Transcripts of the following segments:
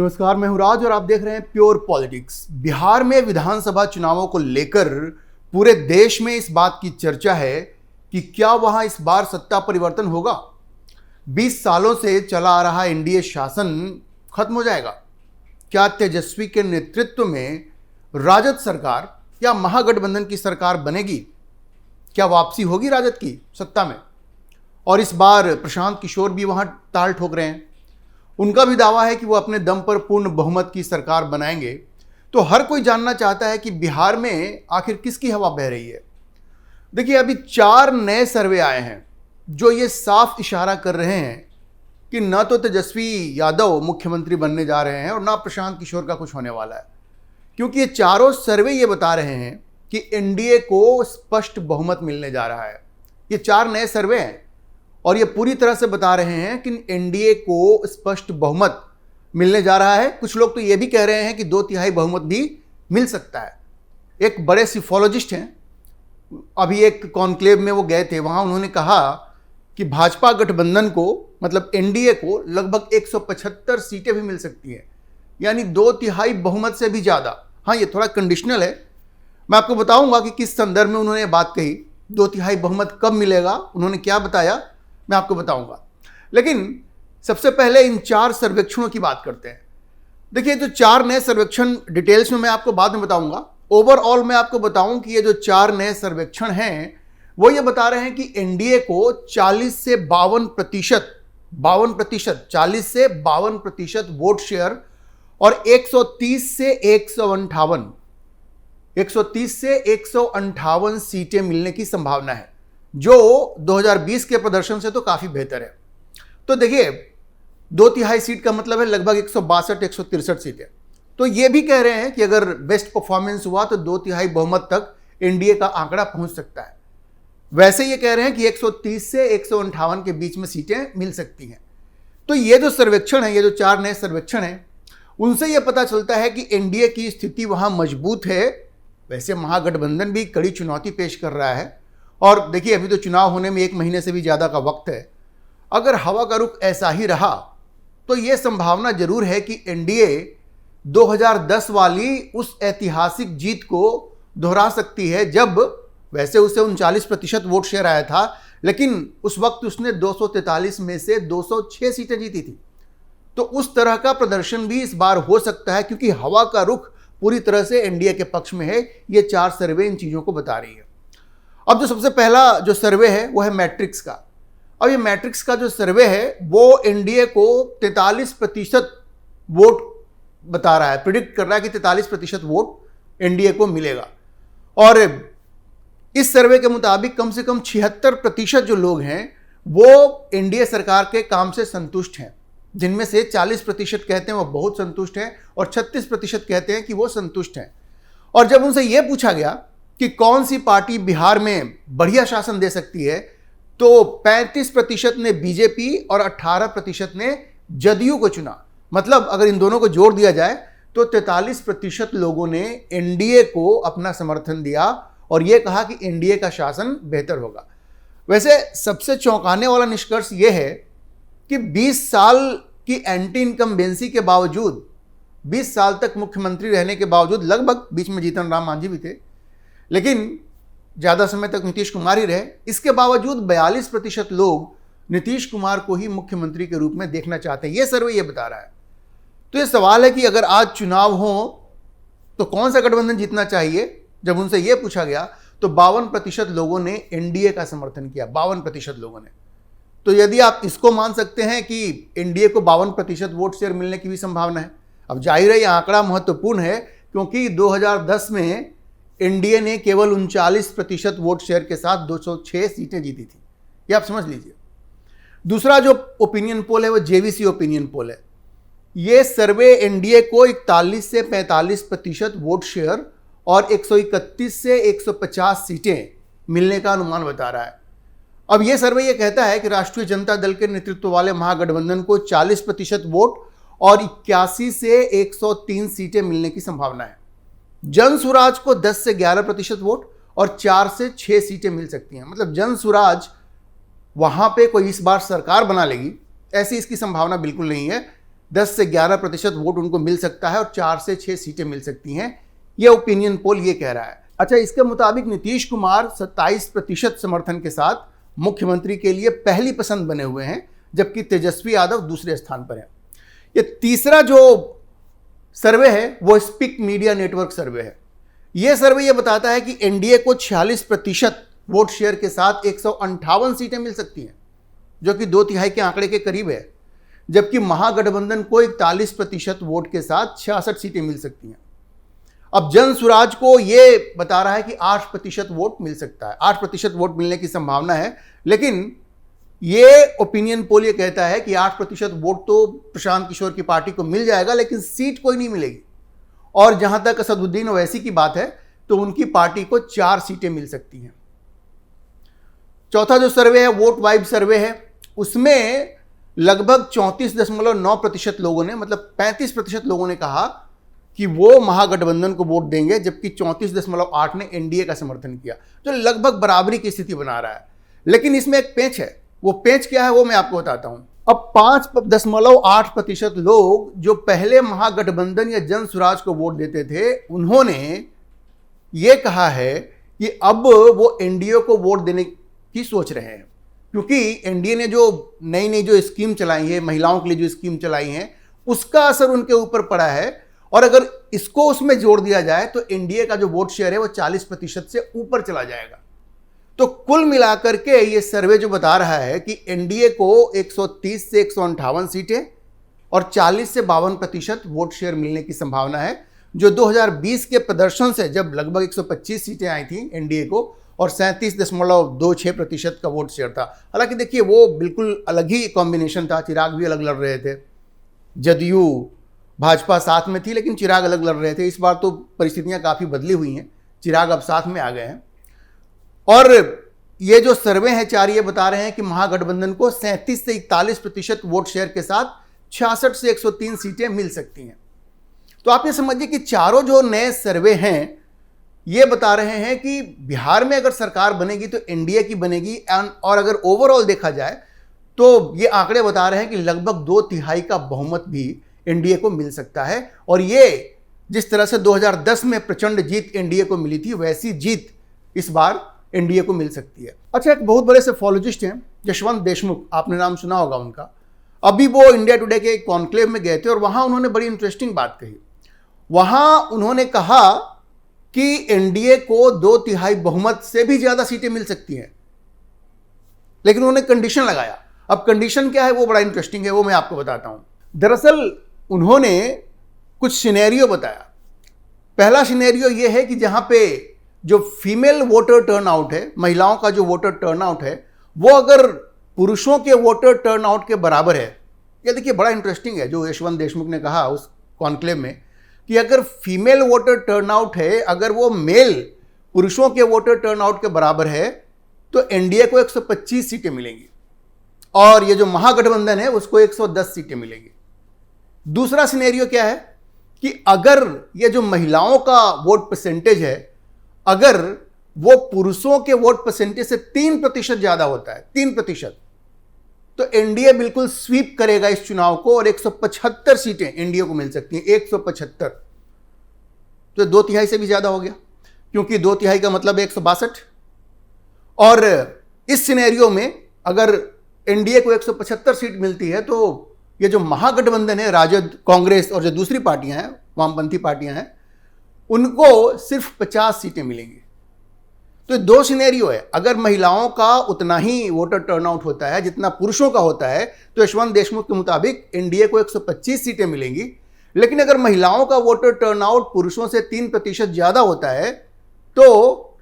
नमस्कार, मैं हूं राज और आप देख रहे हैं प्योर पॉलिटिक्स। बिहार में विधानसभा चुनावों को लेकर पूरे देश में इस बात की चर्चा है कि क्या वहां इस बार सत्ता परिवर्तन होगा। 20 सालों से चला आ रहा एनडीए शासन खत्म हो जाएगा। क्या तेजस्वी के नेतृत्व में राजद सरकार या महागठबंधन की सरकार बनेगी? क्या वापसी होगी राजद की सत्ता में? और इस बार प्रशांत किशोर भी वहां ताल ठोक रहे हैं। उनका भी दावा है कि वो अपने दम पर पूर्ण बहुमत की सरकार बनाएंगे। तो हर कोई जानना चाहता है कि बिहार में आखिर किसकी हवा बह रही है। देखिए, अभी 4 नए सर्वे आए हैं जो ये साफ इशारा कर रहे हैं कि न तो तेजस्वी यादव मुख्यमंत्री बनने जा रहे हैं और ना प्रशांत किशोर का कुछ होने वाला है, क्योंकि ये चारों सर्वे ये बता रहे हैं कि एनडीए को स्पष्ट बहुमत मिलने जा रहा है। ये 4 नए सर्वे हैं और ये पूरी तरह से बता रहे हैं कि एनडीए को स्पष्ट बहुमत मिलने जा रहा है। कुछ लोग तो ये भी कह रहे हैं कि 2/3 बहुमत भी मिल सकता है। एक बड़े सिफोलॉजिस्ट हैं, अभी एक कॉन्क्लेव में वो गए थे, वहाँ उन्होंने कहा कि भाजपा गठबंधन को मतलब एनडीए को लगभग 175 सीटें भी मिल सकती हैं, यानी 2/3 बहुमत से भी ज़्यादा। हाँ, ये थोड़ा कंडीशनल है। मैं आपको बताऊंगा कि किस संदर्भ में उन्होंने बात कही। 2/3 बहुमत कब मिलेगा, उन्होंने क्या बताया, मैं आपको बताऊंगा। लेकिन सबसे पहले इन 4 सर्वेक्षणों की बात करते हैं। देखिए, जो 4 नए सर्वेक्षण डिटेल्स में मैं आपको बाद में बताऊंगा। ओवरऑल मैं आपको बताऊं कि ये जो 4 नए सर्वेक्षण हैं वो ये बता रहे हैं कि एनडीए को 40 से 52%, 40 से 52% वोट शेयर और 130 से 158 सीटें मिलने की संभावना है, जो 2020 के प्रदर्शन से तो काफी बेहतर है। तो देखिए, 2/3 सीट का मतलब है लगभग 162-163 सीटें। तो ये भी कह रहे हैं कि अगर बेस्ट परफॉर्मेंस हुआ तो 2/3 बहुमत तक एनडीए का आंकड़ा पहुंच सकता है। वैसे ये कह रहे हैं कि 130 से 158 के बीच में सीटें मिल सकती हैं। तो ये जो सर्वेक्षण है, ये जो 4 नए सर्वेक्षण हैं, उनसे यह पता चलता है कि एनडीए की स्थिति वहां मजबूत है। वैसे महागठबंधन भी कड़ी चुनौती पेश कर रहा है और देखिए, अभी तो चुनाव होने में 1 महीने से भी ज़्यादा का वक्त है। अगर हवा का रुख ऐसा ही रहा तो ये संभावना जरूर है कि एनडीए 2010 वाली उस ऐतिहासिक जीत को दोहरा सकती है, जब वैसे उसे 39% वोट शेयर आया था, लेकिन उस वक्त उसने 243 में से 206 सीटें जीती थी। तो उस तरह का प्रदर्शन भी इस बार हो सकता है, क्योंकि हवा का रुख पूरी तरह से एनडीए के पक्ष में है। ये 4 सर्वे इन चीज़ों को बता रही है। अब जो सबसे पहला जो सर्वे है वो है मैट्रिक्स का। अब ये मैट्रिक्स का जो सर्वे है वो एनडीए को 43% वोट बता रहा है, प्रिडिक्ट कर रहा है कि 43% वोट एनडीए को मिलेगा। और इस सर्वे के मुताबिक कम से कम 76% जो लोग हैं वो एनडीए सरकार के काम से संतुष्ट हैं, जिनमें से 40% कहते हैं वो बहुत संतुष्ट हैं और 36% कहते हैं कि वो संतुष्ट हैं। और जब उनसे यह पूछा गया कि कौन सी पार्टी बिहार में बढ़िया शासन दे सकती है, तो 35% ने बीजेपी और 18% ने जदयू को चुना। मतलब अगर इन दोनों को जोड़ दिया जाए तो 43% लोगों ने एनडीए को अपना समर्थन दिया और यह कहा कि एनडीए का शासन बेहतर होगा। वैसे सबसे चौंकाने वाला निष्कर्ष यह है कि 20 साल की एंटी इनकम्बेंसी के बावजूद, 20 साल तक मुख्यमंत्री रहने के बावजूद, लगभग बीच में जीतन राम मांझी भी थे, लेकिन ज़्यादा समय तक नीतीश कुमार ही रहे, इसके बावजूद 42% लोग नीतीश कुमार को ही मुख्यमंत्री के रूप में देखना चाहते हैं। ये सर्वे ये बता रहा है। तो ये सवाल है कि अगर आज चुनाव हो तो कौन सा गठबंधन जीतना चाहिए। जब उनसे ये पूछा गया तो 52% लोगों ने एनडीए का समर्थन किया, 52% लोगों ने। तो यदि आप इसको मान सकते हैं कि एनडीए को 52% वोट शेयर मिलने की भी संभावना है। अब जाहिर है ये आंकड़ा महत्वपूर्ण है, क्योंकि 2010 में एनडीए ने केवल 39% वोट शेयर के साथ 206 सीटें जीती थी। ये आप समझ लीजिए। दूसरा जो ओपिनियन पोल है वो जेवीसी ओपिनियन पोल है। ये सर्वे एनडीए को 41 से 45% वोट शेयर और 131 से 150 सीटें मिलने का अनुमान बता रहा है। अब ये सर्वे ये कहता है कि राष्ट्रीय जनता दल के नेतृत्व वाले महागठबंधन को 40% वोट और 81 से 103 सीटें मिलने की संभावना है। जन स्वराज को 10 से 11% वोट और 4 से 6 सीटें मिल सकती हैं। मतलब जन स्वराज वहां पे कोई इस बार सरकार बना लेगी, ऐसी इसकी संभावना बिल्कुल नहीं है। 10 से 11% वोट उनको मिल सकता है और 4 से 6 सीटें मिल सकती हैं। ये ओपिनियन पोल ये कह रहा है। अच्छा, इसके मुताबिक नीतीश कुमार 27% समर्थन के साथ मुख्यमंत्री के लिए पहली पसंद बने हुए हैं, जबकि तेजस्वी यादव दूसरे स्थान पर हैं। ये तीसरा जो सर्वे है वो स्पीक मीडिया नेटवर्क सर्वे है। ये सर्वे ये बताता है कि एनडीए को 46% वोट शेयर के साथ 158 सीटें मिल सकती हैं, जो कि 2/3 के आंकड़े के करीब है, जबकि महागठबंधन को 41% वोट के साथ 66 सीटें मिल सकती हैं। अब जन स्वराज को ये बता रहा है कि 8% वोट मिल सकता है, 8% वोट मिलने की संभावना है, लेकिन ये ओपिनियन पोल ये कहता है कि 8% वोट तो प्रशांत किशोर की पार्टी को मिल जाएगा, लेकिन सीट कोई नहीं मिलेगी। और जहां तक असदुद्दीन ओवैसी की बात है तो उनकी पार्टी को 4 सीटें मिल सकती हैं। चौथा जो सर्वे है वोट वाइब सर्वे है, उसमें लगभग 34.9% लोगों ने, मतलब 35% लोगों ने कहा कि वो महागठबंधन को वोट देंगे, जबकि 34.8 ने एनडीए का समर्थन किया, जो लगभग बराबरी की स्थिति बना रहा है। लेकिन इसमें एक पेंच है, वो पेंच क्या है वो मैं आपको बताता हूं। अब 5.8% लोग जो पहले महागठबंधन या जन स्वराज को वोट देते थे, उन्होंने ये कहा है कि अब वो एनडीए को वोट देने की सोच रहे हैं, क्योंकि एनडीए ने जो नई जो स्कीम चलाई है, महिलाओं के लिए जो स्कीम चलाई है, उसका असर उनके ऊपर पड़ा है। और अगर इसको उसमें जोड़ दिया जाए तो एनडीए का जो वोट शेयर है वो 40% से ऊपर चला जाएगा। तो कुल मिलाकर के ये सर्वे जो बता रहा है कि एनडीए को 130 से 158 सीटें और 40 से 52% वोट शेयर मिलने की संभावना है, जो 2020 के प्रदर्शन से जब लगभग 125 सीटें आई थी एनडीए को और 37.26% का वोट शेयर था। हालांकि देखिए वो बिल्कुल अलग ही कॉम्बिनेशन था, चिराग भी अलग लड़ रहे थे, जदयू भाजपा साथ में थी, लेकिन चिराग अलग लड़ रहे थे। इस बार तो परिस्थितियां काफ़ी बदली हुई हैं, चिराग अब साथ में आ गए हैं। और ये जो सर्वे हैं 4 ये बता रहे हैं कि महागठबंधन को 37 से 41% वोट शेयर के साथ 66 से 103 सीटें मिल सकती हैं। तो आप ये समझिए कि चारों जो नए सर्वे हैं ये बता रहे हैं कि बिहार में अगर सरकार बनेगी तो एनडीए की बनेगी, और अगर ओवरऑल देखा जाए तो ये आंकड़े बता रहे हैं कि लगभग 2/3 का बहुमत भी एनडीए को मिल सकता है। और ये जिस तरह से 2010 में प्रचंड जीत एनडीए को मिली थी, वैसी जीत इस बार एनडीए को मिल सकती है। अच्छा, एक बहुत बड़े सेफोलॉजिस्ट हैं यशवंत देशमुख, आपने नाम सुना होगा उनका। अभी वो इंडिया टुडे के एक कॉन्क्लेव में गए थे और वहां उन्होंने बड़ी इंटरेस्टिंग बात कही। वहां उन्होंने कहा कि एनडीए को 2/3 बहुमत से भी ज्यादा सीटें मिल सकती हैं, लेकिन उन्होंने कंडीशन लगाया। अब कंडीशन क्या है वो बड़ा इंटरेस्टिंग है, वो मैं आपको बताता हूं। दरअसल उन्होंने कुछ सिनेरियो बताया। पहला सिनेरियो ये है कि जहां पे जो फीमेल वोटर टर्नआउट है, महिलाओं का जो वोटर टर्नआउट है, वो अगर पुरुषों के वोटर टर्नआउट के बराबर है। ये देखिए बड़ा इंटरेस्टिंग है जो यशवंत देशमुख ने कहा उस कॉन्क्लेव में, कि अगर फीमेल वोटर टर्नआउट है, अगर वो मेल पुरुषों के वोटर टर्नआउट के बराबर है, तो एनडीए को 125 सीटें मिलेंगी और ये जो महागठबंधन है उसको 110 सीटें मिलेंगी। दूसरा सिनेरियो क्या है कि अगर ये जो महिलाओं का वोट परसेंटेज है, अगर वो पुरुषों के वोट परसेंटेज से 3% ज्यादा होता है, 3%, तो एनडीए बिल्कुल स्वीप करेगा इस चुनाव को और 175 सीटें एनडीए को मिल सकती हैं, 175। तो 2/3 से भी ज्यादा हो गया, क्योंकि 2/3 का मतलब 162। और इस सिनेरियो में अगर एनडीए को 175 सीट मिलती है तो ये जो महागठबंधन है, राजद, कांग्रेस और जो दूसरी पार्टियां हैं, वामपंथी पार्टियां हैं, उनको सिर्फ 50 सीटें मिलेंगी। तो 2 सिनेरियो है। अगर महिलाओं का उतना ही वोटर टर्नआउट होता है जितना पुरुषों का होता है, तो यशवंत देशमुख के मुताबिक एनडीए को 125 सीटें मिलेंगी। लेकिन अगर महिलाओं का वोटर टर्नआउट पुरुषों से 3% ज्यादा होता है, तो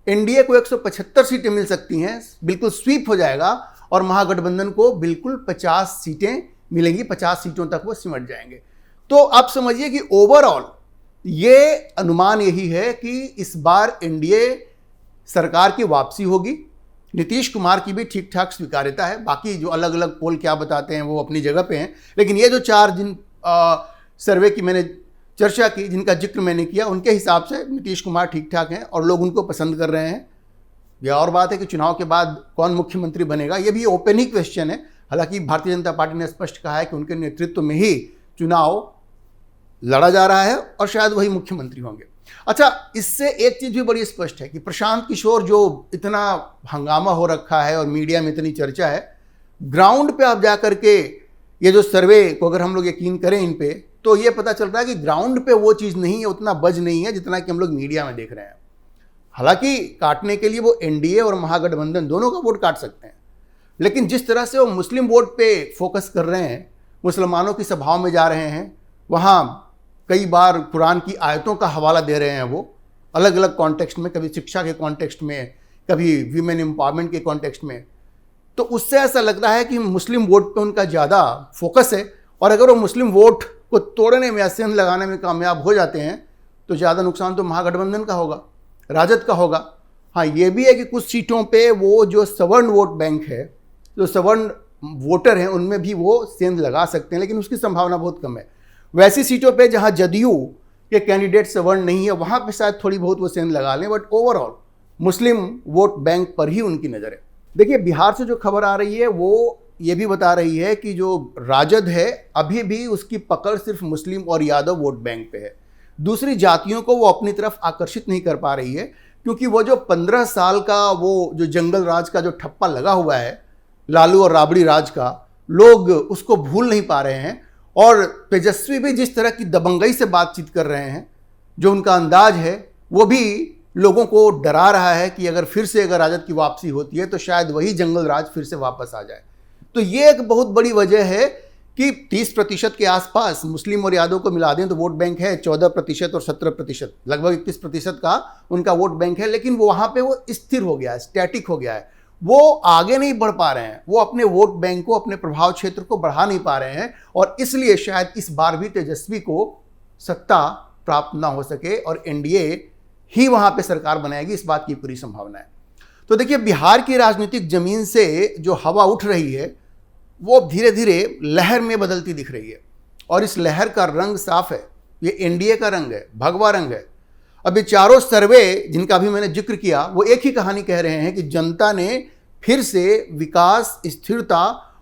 एनडीए को 175 सीटें मिल सकती हैं, बिल्कुल स्वीप हो जाएगा और महागठबंधन को बिल्कुल 50 सीटें मिलेंगी, 50 सीटों तक वो सिमट जाएंगे। तो आप समझिए कि ओवरऑल ये अनुमान यही है कि इस बार एनडीए सरकार की वापसी होगी। नीतीश कुमार की भी ठीक ठाक स्वीकार्यता है, बाकी जो अलग अलग पोल क्या बताते हैं वो अपनी जगह पे हैं, लेकिन ये जो 4 जिन सर्वे की मैंने चर्चा की, जिनका जिक्र मैंने किया, उनके हिसाब से नीतीश कुमार ठीक ठाक हैं और लोग उनको पसंद कर रहे हैं। यह और बात है कि चुनाव के बाद कौन मुख्यमंत्री बनेगा, ये भी ओपन ही क्वेश्चन है। हालांकि भारतीय जनता पार्टी ने स्पष्ट कहा है कि उनके नेतृत्व में ही चुनाव लड़ा जा रहा है और शायद वही मुख्यमंत्री होंगे। अच्छा, इससे एक चीज भी बड़ी स्पष्ट है कि प्रशांत किशोर जो इतना हंगामा हो रखा है और मीडिया में इतनी चर्चा है, ग्राउंड पे आप जा करके ये जो सर्वे को अगर हम लोग यकीन करें इन पे, तो ये पता चल रहा है कि ग्राउंड पे वो चीज़ नहीं है, उतना बज नहीं है जितना कि हम लोग मीडिया में देख रहे हैं। हालांकि काटने के लिए वो एनडीए और महागठबंधन दोनों का वोट काट सकते हैं, लेकिन जिस तरह से वो मुस्लिम वोट पे फोकस कर रहे हैं, मुसलमानों की सभाओं में जा रहे हैं, वहाँ कई बार कुरान की आयतों का हवाला दे रहे हैं, वो अलग अलग कॉन्टेक्स्ट में, कभी शिक्षा के कॉन्टेक्स्ट में, कभी वीमेन एम्पावरमेंट के कॉन्टेक्स्ट में, तो उससे ऐसा लग रहा है कि मुस्लिम वोट पे उनका ज़्यादा फोकस है। और अगर वो मुस्लिम वोट को तोड़ने में या सेंध लगाने में कामयाब हो जाते हैं तो ज़्यादा नुकसान तो महागठबंधन का होगा, राजद का होगा। हाँ, ये भी है कि कुछ सीटों पे वो जो सवर्ण वोट बैंक है, जो सवर्ण वोटर हैं, उनमें भी वो सेंध लगा सकते हैं, लेकिन उसकी संभावना बहुत कम है। वैसी सीटों पे जहाँ जदयू के कैंडिडेट सवर्ण नहीं है, वहाँ पे शायद थोड़ी बहुत वो सेंध लगा लें, but overall Muslim vote bank पर ही उनकी नज़र है। देखिए, बिहार से जो खबर आ रही है वो ये भी बता रही है कि जो राजद है अभी भी उसकी पकड़ सिर्फ मुस्लिम और यादव वोट बैंक पे है। दूसरी जातियों को वो अपनी तरफ आकर्षित नहीं कर पा रही है, क्योंकि वो जो 15 साल का वो जो जंगल राज का जो ठप्पा लगा हुआ है, लालू और राबड़ी राज का, लोग उसको भूल नहीं पा रहे हैं। और तेजस्वी भी जिस तरह की दबंगई से बातचीत कर रहे हैं, जो उनका अंदाज है, वो भी लोगों को डरा रहा है कि अगर राजद की वापसी होती है तो शायद वही जंगल राज फिर से वापस आ जाए। तो ये एक बहुत बड़ी वजह है कि 30% के आसपास मुस्लिम और यादव को मिला दें तो वोट बैंक है 14% और 17%, लगभग 31% का उनका वोट बैंक है। लेकिन वो वहाँ पे वो स्थिर हो गया है, स्टैटिक हो गया है, वो आगे नहीं बढ़ पा रहे हैं, वो अपने वोट बैंक को, अपने प्रभाव क्षेत्र को बढ़ा नहीं पा रहे हैं, और इसलिए शायद इस बार भी तेजस्वी को सत्ता प्राप्त ना हो सके और एनडीए ही वहाँ पे सरकार बनाएगी, इस बात की पूरी संभावना है। तो देखिए, बिहार की राजनीतिक जमीन से जो हवा उठ रही है वो धीरे धीरे लहर में बदलती दिख रही है, और इस लहर का रंग साफ है, ये एनडीए का रंग है, भगवा रंग है। अब ये चारों सर्वे जिनका भी मैंने जिक्र किया वो एक ही कहानी कह रहे हैं कि जनता ने फिर से विकास, स्थिरता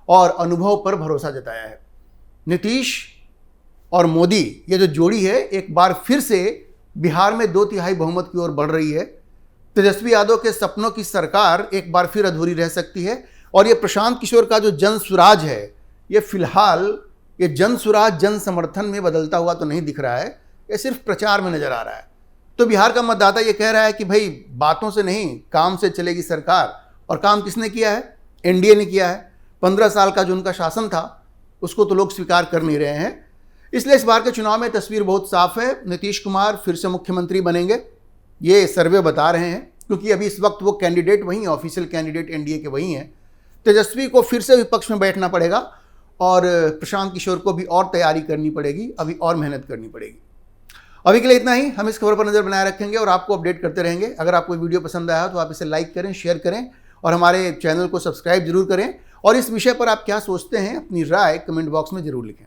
और अनुभव पर भरोसा जताया है। नीतीश और मोदी ये जो जोड़ी है एक बार फिर से बिहार में 2/3 बहुमत की ओर बढ़ रही है। तेजस्वी यादव के सपनों की सरकार एक बार फिर अधूरी रह सकती है, और ये प्रशांत किशोर का जो जन सुराज है, ये फिलहाल ये जन सुराज जन समर्थन में बदलता हुआ तो नहीं दिख रहा है, ये सिर्फ प्रचार में नजर आ रहा है। तो बिहार का मतदाता ये कह रहा है कि भाई बातों से नहीं, काम से चलेगी सरकार। और काम किसने किया है? एनडीए ने किया है। 15 साल का जो उनका शासन था उसको तो लोग स्वीकार कर नहीं रहे हैं। इसलिए इस बार के चुनाव में तस्वीर बहुत साफ है, नीतीश कुमार फिर से मुख्यमंत्री बनेंगे, ये सर्वे बता रहे हैं, क्योंकि अभी इस वक्त वो कैंडिडेट वही हैं, ऑफिशियल कैंडिडेट एनडीए के वही हैं। तेजस्वी को फिर से विपक्ष में बैठना पड़ेगा और प्रशांत किशोर को भी और तैयारी करनी पड़ेगी, अभी और मेहनत करनी पड़ेगी। अभी के लिए इतना ही। हम इस खबर पर नजर बनाए रखेंगे और आपको अपडेट करते रहेंगे। अगर आपको वीडियो पसंद आया तो आप इसे लाइक करें, शेयर करें और हमारे चैनल को सब्सक्राइब जरूर करें। और इस विषय पर आप क्या सोचते हैं, अपनी राय कमेंट बॉक्स में जरूर लिखें।